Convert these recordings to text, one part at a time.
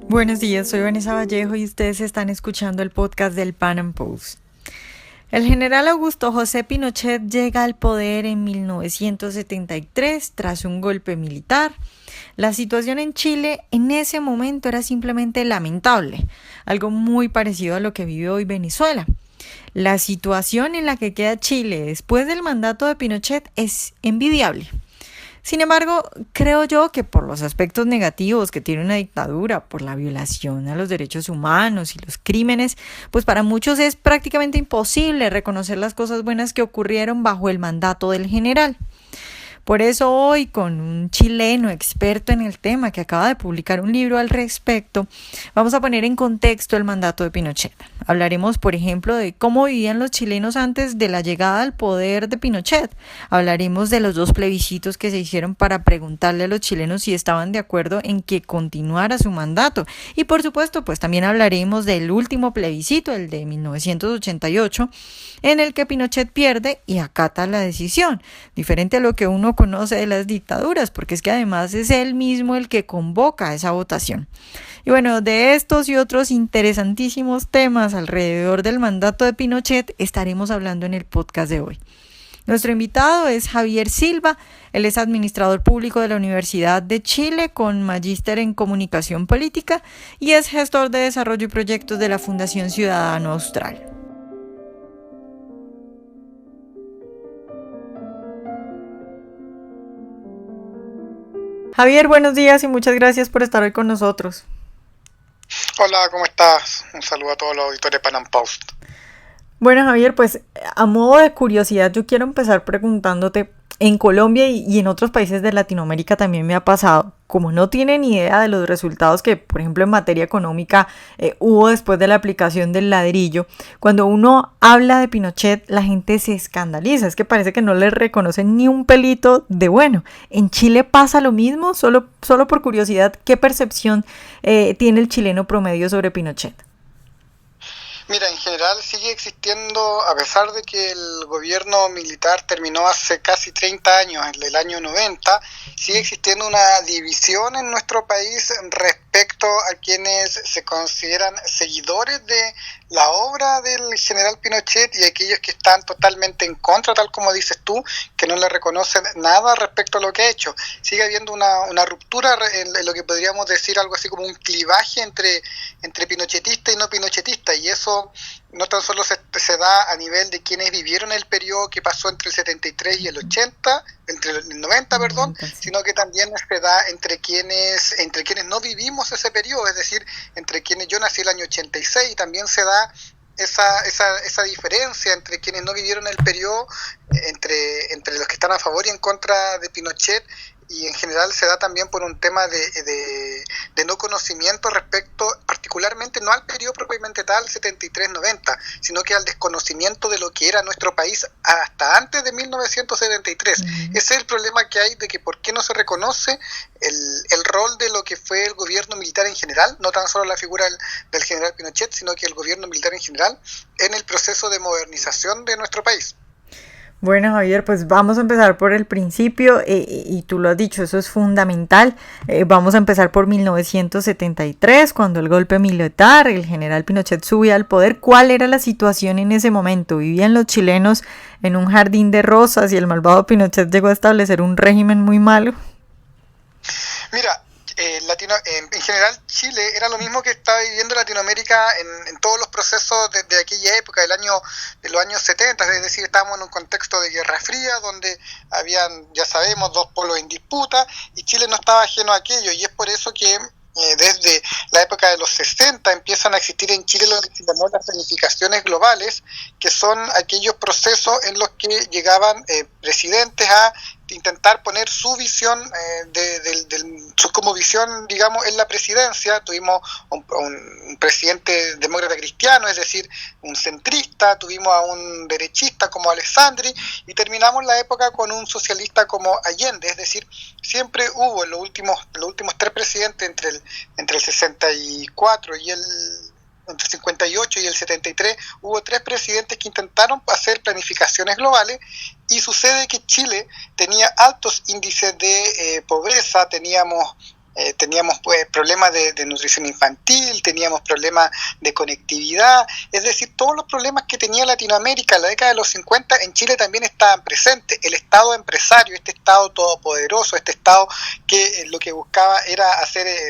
Buenos días, soy Vanessa Vallejo y ustedes están escuchando el podcast del Pan Am Post. El general Augusto José Pinochet llega al poder en 1973 tras un golpe militar. La situación en Chile en ese momento era simplemente lamentable, algo muy parecido a lo que vive hoy Venezuela. La situación en la que queda Chile después del mandato de Pinochet es envidiable. Sin embargo, creo yo que por los aspectos negativos que tiene una dictadura, por la violación a los derechos humanos y los crímenes, pues para muchos es prácticamente imposible reconocer las cosas buenas que ocurrieron bajo el mandato del general. Por eso hoy, con un chileno experto en el tema que acaba de publicar un libro al respecto, vamos a poner en contexto el mandato de Pinochet. Hablaremos, por ejemplo, de cómo vivían los chilenos antes de la llegada al poder de Pinochet. Hablaremos de los 2 plebiscitos que se hicieron para preguntarle a los chilenos si estaban de acuerdo en que continuara su mandato. Y por supuesto, pues también hablaremos del último plebiscito, el de 1988, en el que Pinochet pierde y acata la decisión, diferente a lo que uno conoce de las dictaduras, porque es que además es él mismo el que convoca esa votación. Y bueno, de estos y otros interesantísimos temas alrededor del mandato de Pinochet estaremos hablando en el podcast de hoy. Nuestro invitado es Javier Silva, él es administrador público de la Universidad de Chile con magíster en comunicación política y es gestor de desarrollo y proyectos de la Fundación Ciudadano Austral. Javier, buenos días y muchas gracias por estar hoy con nosotros. Hola, ¿cómo estás? Un saludo a todos los auditores de Pan Am Post. Bueno, Javier, pues a modo de curiosidad, yo quiero empezar preguntándote, en Colombia y en otros países de Latinoamérica también me ha pasado, como no tienen idea de los resultados que, por ejemplo, en materia económica hubo después de la aplicación del ladrillo, cuando uno habla de Pinochet, la gente se escandaliza, es que parece que no le reconocen ni un pelito de bueno. ¿En Chile pasa lo mismo? Solo por curiosidad, ¿qué percepción tiene el chileno promedio sobre Pinochet? Mira, en general sigue existiendo, a pesar de que el gobierno militar terminó hace casi 30 años, en el año 90, sigue existiendo una división en nuestro país respecto a quienes se consideran seguidores de la obra del general Pinochet y aquellos que están totalmente en contra, tal como dices tú, que no le reconocen nada respecto a lo que ha hecho. Sigue habiendo una ruptura en lo que podríamos decir algo así como un clivaje entre pinochetista y no pinochetista, y eso no tan solo se da a nivel de quienes vivieron el periodo que pasó entre el 73 y el 80, entre el 90, perdón, sino que también se da entre quienes no vivimos ese periodo, es decir, entre quienes yo nací el año 86, y también se da esa diferencia entre quienes no vivieron el periodo, entre los que están a favor y en contra de Pinochet, y en general se da también por un tema de no conocimiento respecto, particularmente no al periodo propiamente tal, 73-90, sino que al desconocimiento de lo que era nuestro país hasta antes de 1973. Ese es el problema que hay de que por qué no se reconoce el rol de lo que fue el gobierno militar en general, no tan solo la figura del general Pinochet, sino que el gobierno militar en general en el proceso de modernización de nuestro país. Bueno, Javier, pues vamos a empezar por el principio y tú lo has dicho, eso es fundamental. Vamos a empezar por 1973, cuando el golpe militar, el general Pinochet subía al poder. ¿Cuál era la situación en ese momento? ¿Vivían los chilenos en un jardín de rosas y el malvado Pinochet llegó a establecer un régimen muy malo? Mira, en general Chile era lo mismo que estaba viviendo Latinoamérica en todos los procesos de aquella época, de los años 70, es decir, estábamos en un contexto de Guerra Fría, donde habían, ya sabemos, 2 polos en disputa, y Chile no estaba ajeno a aquello, y es por eso que desde la época de los 60 empiezan a existir en Chile lo que se llamó las planificaciones globales, que son aquellos procesos en los que llegaban presidentes a intentar poner su visión, su como visión, digamos, en la presidencia. Tuvimos un presidente demócrata cristiano, es decir, un centrista, tuvimos a un derechista como Alessandri, y terminamos la época con un socialista como Allende, es decir, siempre hubo en los últimos 3 presidentes entre el 64 y entre el 58 y el 73, hubo 3 presidentes que intentaron hacer planificaciones globales, y sucede que Chile tenía altos índices de pobreza, teníamos teníamos pues problemas de nutrición infantil, teníamos problemas de conectividad, es decir, todos los problemas que tenía Latinoamérica en la década de los 50 en Chile también estaban presentes. El Estado empresario, este Estado todopoderoso, este Estado que lo que buscaba era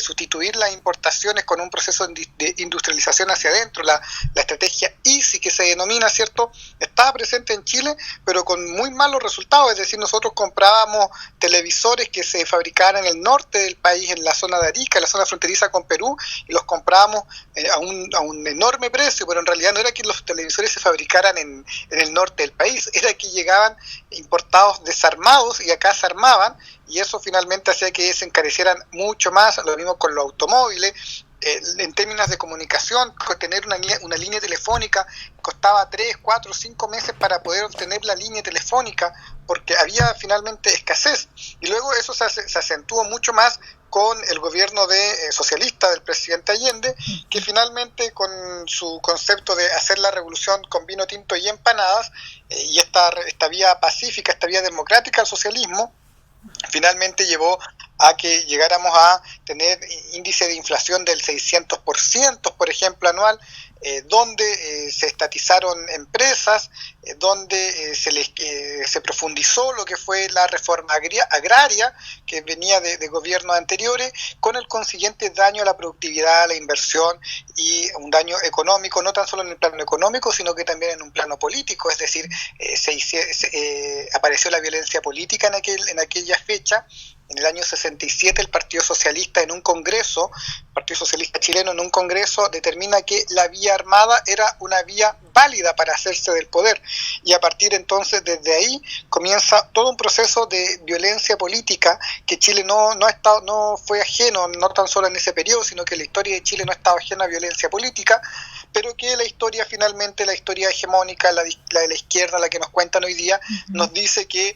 sustituir las importaciones con un proceso de industrialización hacia adentro, la estrategia EASY que se denomina, ¿cierto? Estaba presente en Chile, pero con muy malos resultados, es decir, nosotros comprábamos televisores que se fabricaban en el norte del país, en la zona de Arica, en la zona fronteriza con Perú, y los comprábamos a un enorme precio, pero en realidad no era que los televisores se fabricaran en el norte del país, era que llegaban importados desarmados y acá se armaban, y eso finalmente hacía que se encarecieran mucho más. Lo mismo con los automóviles. En términos de comunicación, tener una línea telefónica costaba 3, 4, 5 meses para poder obtener la línea telefónica, porque había finalmente escasez. Y luego eso se acentuó mucho más con el gobierno socialista del presidente Allende, que finalmente con su concepto de hacer la revolución con vino tinto y empanadas, y esta vía pacífica, esta vía democrática al socialismo, finalmente llevó a que llegáramos a tener índice de inflación del 600%, por ejemplo, anual, donde se estatizaron empresas, donde se profundizó lo que fue la reforma agraria que venía de gobiernos anteriores, con el consiguiente daño a la productividad, a la inversión y un daño económico, no tan solo en el plano económico, sino que también en un plano político, es decir, apareció la violencia política en aquella fecha. En el año 67 el Partido Socialista el Partido Socialista chileno en un congreso determina que la vía armada era una vía válida para hacerse del poder, y a partir entonces desde ahí comienza todo un proceso de violencia política que Chile no fue ajeno, no tan solo en ese periodo, sino que la historia de Chile no estaba ajena a violencia política, pero que la historia finalmente, la historia hegemónica, la de la izquierda, la que nos cuentan hoy día, nos dice que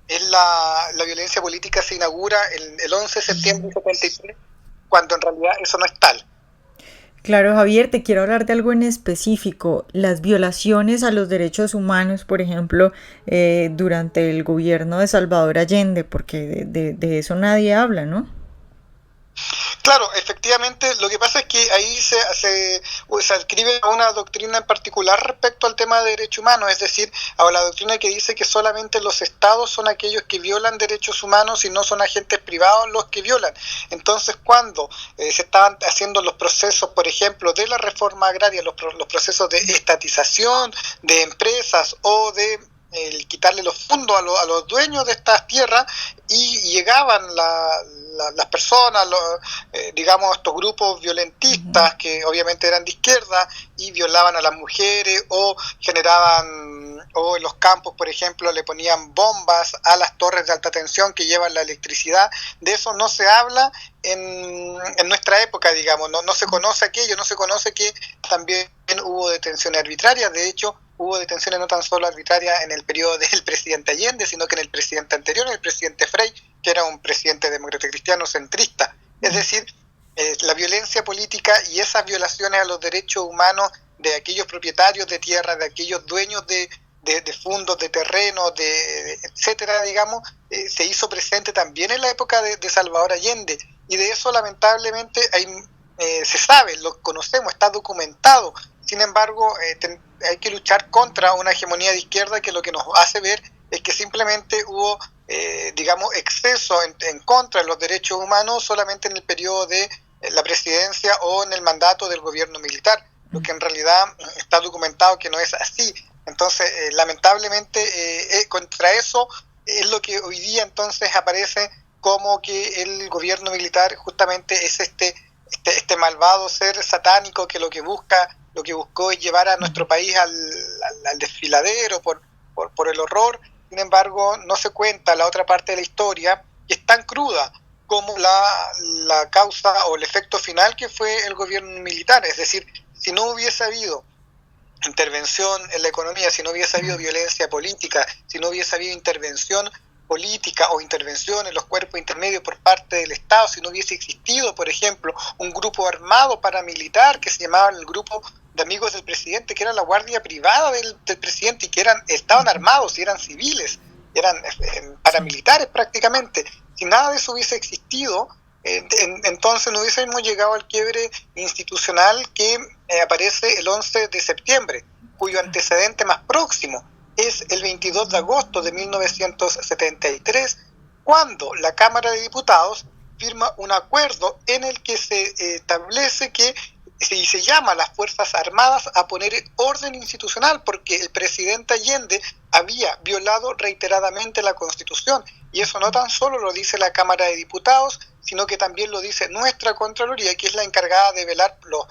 es la violencia política se inaugura el 11 de septiembre de 73, cuando en realidad eso no es tal. Claro, Javier, te quiero hablar de algo en específico, las violaciones a los derechos humanos, por ejemplo, durante el gobierno de Salvador Allende, porque de eso nadie habla, ¿no? Claro, efectivamente, lo que pasa es que ahí se adscribe a una doctrina en particular respecto al tema de derechos humanos, es decir, a la doctrina que dice que solamente los estados son aquellos que violan derechos humanos y no son agentes privados los que violan. Entonces, cuando se estaban haciendo los procesos, por ejemplo, de la reforma agraria, los procesos de estatización de empresas o de quitarle los fondos a los dueños de estas tierras, y llegaban las personas, digamos, estos grupos violentistas que obviamente eran de izquierda y violaban a las mujeres o generaban, o en los campos, por ejemplo, le ponían bombas a las torres de alta tensión que llevan la electricidad. De eso no se habla en nuestra época, digamos, no se conoce aquello, no se conoce que también hubo detenciones arbitrarias. De hecho, hubo detenciones no tan solo arbitrarias en el periodo del presidente Allende, sino que en el presidente anterior, el presidente Frei, que era un presidente demócrata cristiano centrista. Es decir, la violencia política y esas violaciones a los derechos humanos de aquellos propietarios de tierra, de aquellos dueños de fondos, de terrenos, etcétera, digamos, se hizo presente también en la época de Salvador Allende, y de eso lamentablemente se sabe, lo conocemos, está documentado. Sin embargo, hay que luchar contra una hegemonía de izquierda que lo que nos hace ver es que simplemente hubo, digamos, exceso en contra de los derechos humanos solamente en el periodo de la presidencia o en el mandato del gobierno militar, lo que en realidad está documentado que no es así. Entonces, lamentablemente, contra eso es lo que hoy día entonces aparece como que el gobierno militar justamente es este malvado ser satánico que lo que buscó es llevar a nuestro país al desfiladero por el horror. Sin embargo, no se cuenta la otra parte de la historia, que es tan cruda como la causa o el efecto final que fue el gobierno militar. Es decir, si no hubiese habido intervención en la economía, si no hubiese habido violencia política, si no hubiese habido intervención política o intervención en los cuerpos intermedios por parte del Estado, si no hubiese existido, por ejemplo, un grupo armado paramilitar que se llamaba el Grupo de Amigos del Presidente, que era la guardia privada del presidente y que estaban armados y eran civiles, eran paramilitares prácticamente. Si nada de eso hubiese existido, entonces no hubiésemos llegado al quiebre institucional que aparece el 11 de septiembre, cuyo antecedente más próximo es el 22 de agosto de 1973, cuando la Cámara de Diputados firma un acuerdo en el que se establece que se llama a las Fuerzas Armadas a poner orden institucional, porque el presidente Allende había violado reiteradamente la Constitución, y eso no tan solo lo dice la Cámara de Diputados, sino que también lo dice nuestra Contraloría, que es la encargada de velar los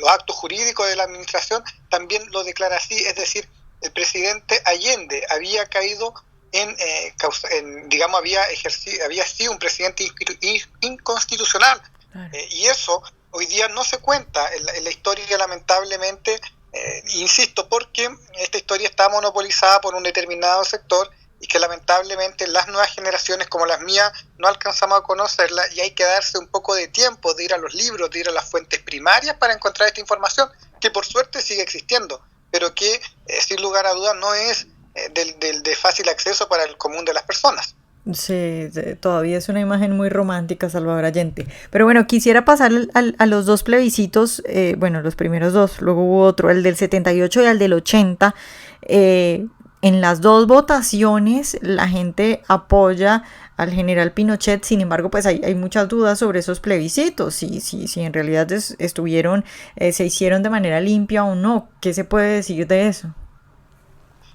actos jurídicos de la administración, también lo declara así. Es decir, el presidente Allende había caído había sido un presidente inconstitucional. Claro. Y eso hoy día no se cuenta en la historia, lamentablemente, insisto, porque esta historia está monopolizada por un determinado sector y que lamentablemente las nuevas generaciones como las mías no alcanzamos a conocerla, y hay que darse un poco de tiempo de ir a los libros, de ir a las fuentes primarias para encontrar esta información, que por suerte sigue existiendo, pero que sin lugar a dudas no es de fácil acceso para el común de las personas. Sí, todavía es una imagen muy romántica, Salvador Allende. Pero bueno, quisiera pasar a los dos plebiscitos, los primeros dos, luego hubo otro, el del 78 y el del 80. En las dos votaciones la gente apoya al general Pinochet, sin embargo, pues hay muchas dudas sobre esos plebiscitos, si en realidad se hicieron de manera limpia o no. ¿Qué se puede decir de eso?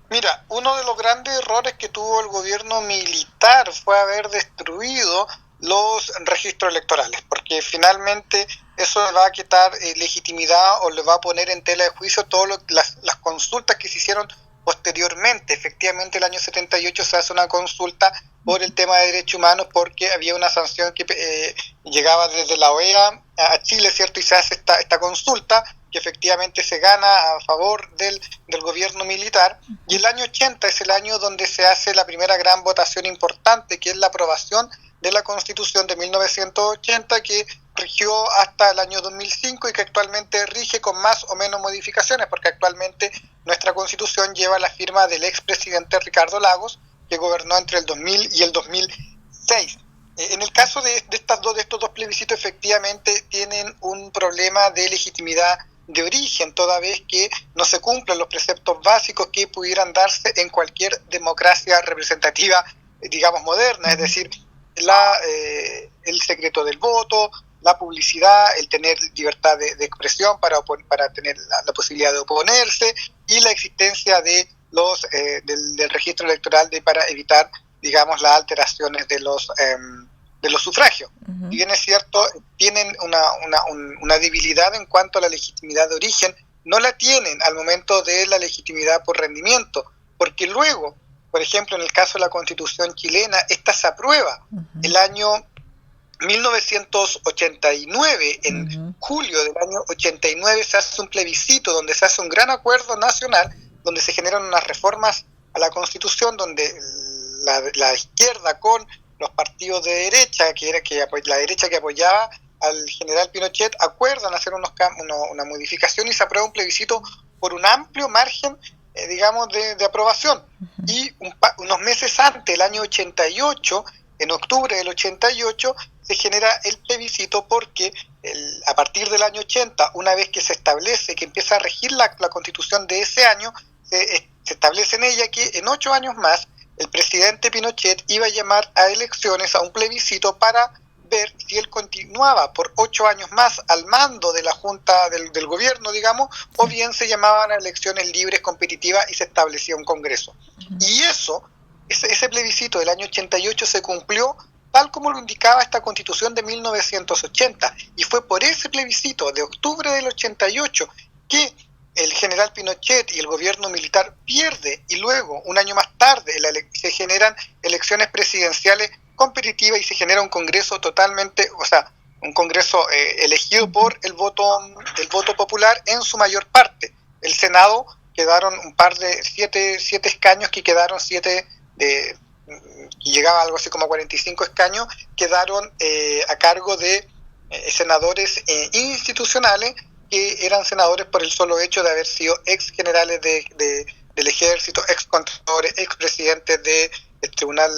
Mira, uno de los grandes errores que tuvo el gobierno militar fue haber destruido los registros electorales, porque finalmente eso le va a quitar legitimidad o le va a poner en tela de juicio todas las consultas que se hicieron posteriormente. Efectivamente, el año 78 se hace una consulta por el tema de derechos humanos, porque había una sanción que llegaba desde la OEA a Chile, ¿cierto? Y se hace esta consulta, que efectivamente se gana a favor del gobierno militar, y el año 80 es el año donde se hace la primera gran votación importante, que es la aprobación de la Constitución de 1980, que rigió hasta el año 2005 y que actualmente rige con más o menos modificaciones, porque actualmente nuestra Constitución lleva la firma del expresidente Ricardo Lagos, que gobernó entre el 2000 y el 2006. En el caso de estos dos plebiscitos, efectivamente tienen un problema de legitimidad de origen, toda vez que no se cumplen los preceptos básicos que pudieran darse en cualquier democracia representativa, digamos, moderna, es decir, el secreto del voto, la publicidad, el tener libertad de expresión para tener la posibilidad de oponerse, y la existencia de del registro electoral para evitar, digamos, las alteraciones de los sufragios. Uh-huh. Y bien es cierto, tienen una debilidad en cuanto a la legitimidad de origen, no la tienen al momento de la legitimidad por rendimiento, porque luego, por ejemplo, en el caso de la Constitución chilena, esta se aprueba el año 1989, en julio del año 89 se hace un plebiscito donde se hace un gran acuerdo nacional, donde se generan unas reformas a la Constitución, donde la izquierda con los partidos de derecha, la derecha que apoyaba al general Pinochet, acuerdan hacer una modificación, y se aprueba un plebiscito por un amplio margen, digamos, de aprobación. Y unos meses antes, el año 88, en octubre del 88, se genera el plebiscito, porque a partir del año 80, una vez que se establece, que empieza a regir la Constitución de ese año, se establece en ella que en 8 años más el presidente Pinochet iba a llamar a elecciones, a un plebiscito, para ver si él continuaba por 8 años más al mando de la Junta del gobierno, digamos, o bien se llamaban a elecciones libres, competitivas, y se establecía un Congreso. Y ese plebiscito del año 88 se cumplió tal como lo indicaba esta Constitución de 1980, y fue por ese plebiscito de octubre del 88 que el general Pinochet y el gobierno militar pierde, y luego, un año más tarde, se generan elecciones presidenciales competitivas y se genera un Congreso un Congreso elegido por el voto popular en su mayor parte. El Senado quedaron un par de 7 escaños, que quedaron 7 y llegaba algo así como 45 escaños, quedaron a cargo de senadores institucionales, que eran senadores por el solo hecho de haber sido ex generales del ejército, ex contralores, ex presidentes del Tribunal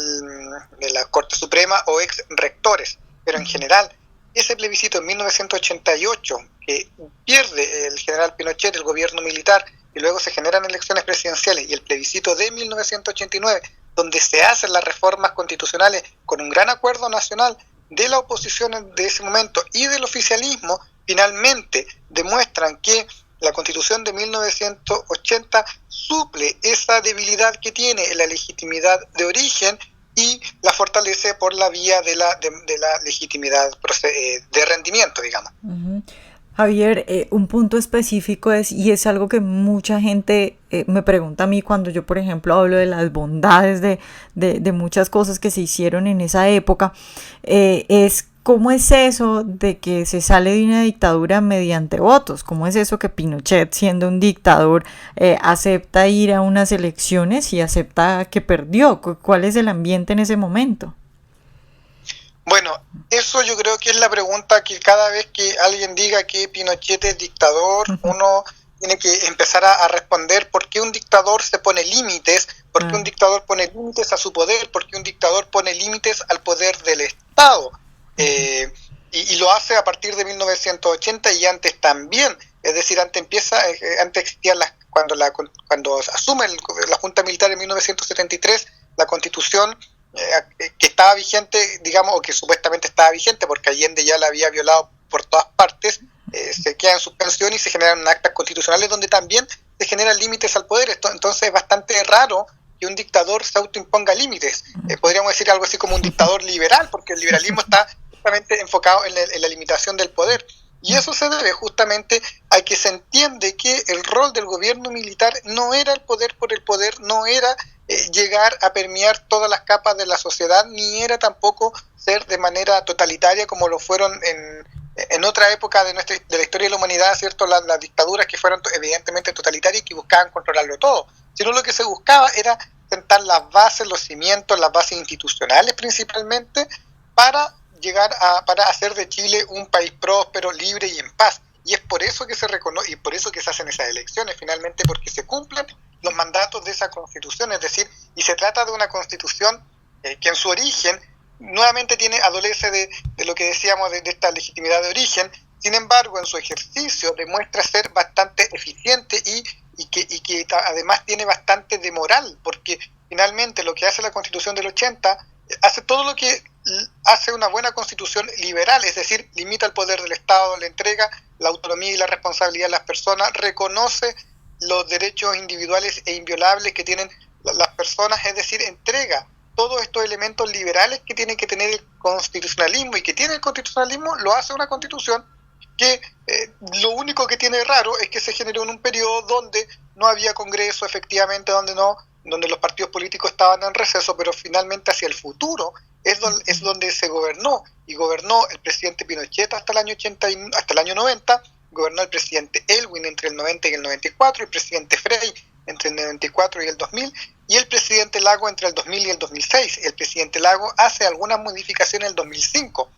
de la Corte Suprema, o ex rectores. pero en general, ese plebiscito en 1988, que pierde el general Pinochet, el gobierno militar, y luego se generan elecciones presidenciales, y el plebiscito de 1989, donde se hacen las reformas constitucionales con un gran acuerdo nacional de la oposición de ese momento y del oficialismo, finalmente demuestran que la Constitución de 1980 suple esa debilidad que tiene la legitimidad de origen y la fortalece por la vía de la legitimidad de rendimiento, digamos. Uh-huh. Javier, un punto específico es, y es algo que mucha gente me pregunta a mí cuando yo, por ejemplo, hablo de las bondades de muchas cosas que se hicieron en esa época, es ¿cómo es eso de que se sale de una dictadura mediante votos? ¿Cómo es eso que Pinochet, siendo un dictador, acepta ir a unas elecciones y acepta que perdió? ¿Cuál es el ambiente en ese momento? Bueno, eso yo creo que es la pregunta que cada vez que alguien diga que Pinochet es dictador, uno tiene que empezar a responder por qué un dictador se pone límites, por qué un dictador pone límites a su poder, por qué un dictador pone límites al poder del Estado. Y lo hace a partir de 1980 y antes también, es decir, antes existía cuando asume la Junta Militar en 1973, la Constitución que estaba vigente, digamos, o que supuestamente estaba vigente, porque Allende ya la había violado por todas partes, se queda en suspensión y se generan actas constitucionales donde también se generan límites al poder. Entonces es bastante raro que un dictador se autoimponga límites. Podríamos decir algo así como un dictador liberal, porque el liberalismo está justamente enfocado en la limitación del poder. Y eso se debe justamente a que se entiende que el rol del gobierno militar no era el poder por el poder, no era llegar a permear todas las capas de la sociedad, ni era tampoco ser de manera totalitaria como lo fueron en otra época de la historia de la humanidad, ¿cierto? Las dictaduras que fueron evidentemente totalitarias y que buscaban controlarlo todo, sino lo que se buscaba era sentar las bases, los cimientos, las bases institucionales principalmente, para hacer de Chile un país próspero, libre y en paz. Y es por eso que se reconoce y por eso que se hacen esas elecciones, finalmente, porque se cumplen los mandatos de esa Constitución, es decir, y se trata de una Constitución que en su origen nuevamente adolece de lo que decíamos de esta legitimidad de origen. Sin embargo, en su ejercicio demuestra ser bastante eficiente y que además tiene bastante de moral, porque finalmente lo que hace la Constitución del 80 hace todo lo que hace una buena constitución liberal, es decir, limita el poder del Estado, le entrega la autonomía y la responsabilidad a las personas, reconoce los derechos individuales e inviolables que tienen las personas, es decir, entrega todos estos elementos liberales que tiene que tener el constitucionalismo y que tiene el constitucionalismo, lo hace una constitución que lo único que tiene raro es que se generó en un periodo donde no había congreso, efectivamente, donde los partidos políticos estaban en receso, pero finalmente hacia el futuro es donde se gobernó, y gobernó el presidente Pinochet hasta el año 90, gobernó el presidente Elwin entre el 90 y el 94, el presidente Frey entre el 94 y el 2000, y el presidente Lago entre el 2000 y el 2006. El presidente Lago hace algunas modificaciones en el 2005,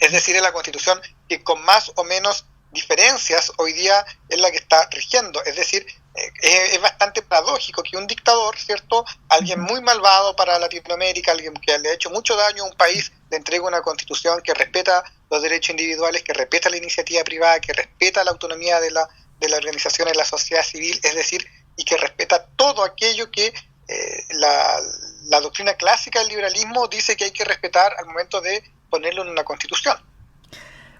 es decir, en la Constitución que con más o menos diferencias hoy día es la que está rigiendo, es decir, es bastante paradójico que un dictador, ¿cierto?, alguien muy malvado para Latinoamérica, alguien que le ha hecho mucho daño a un país, le entrega una constitución que respeta los derechos individuales, que respeta la iniciativa privada, que respeta la autonomía de la organización de la sociedad civil, es decir, y que respeta todo aquello que la doctrina clásica del liberalismo dice que hay que respetar al momento de ponerlo en una constitución.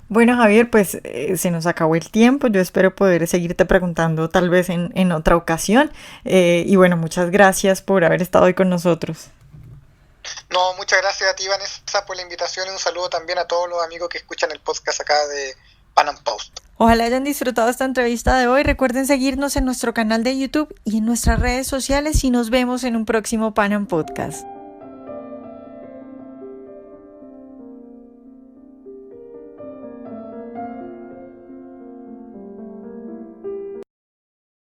Bueno, Javier, pues se nos acabó el tiempo. Yo espero poder seguirte preguntando tal vez en otra ocasión. Y bueno, muchas gracias por haber estado hoy con nosotros. No, muchas gracias a ti, Vanessa, por la invitación, y un saludo también a todos los amigos que escuchan el podcast acá de Pan Am Post. Ojalá hayan disfrutado esta entrevista de hoy. Recuerden seguirnos en nuestro canal de YouTube y en nuestras redes sociales y nos vemos en un próximo Pan Am Podcast.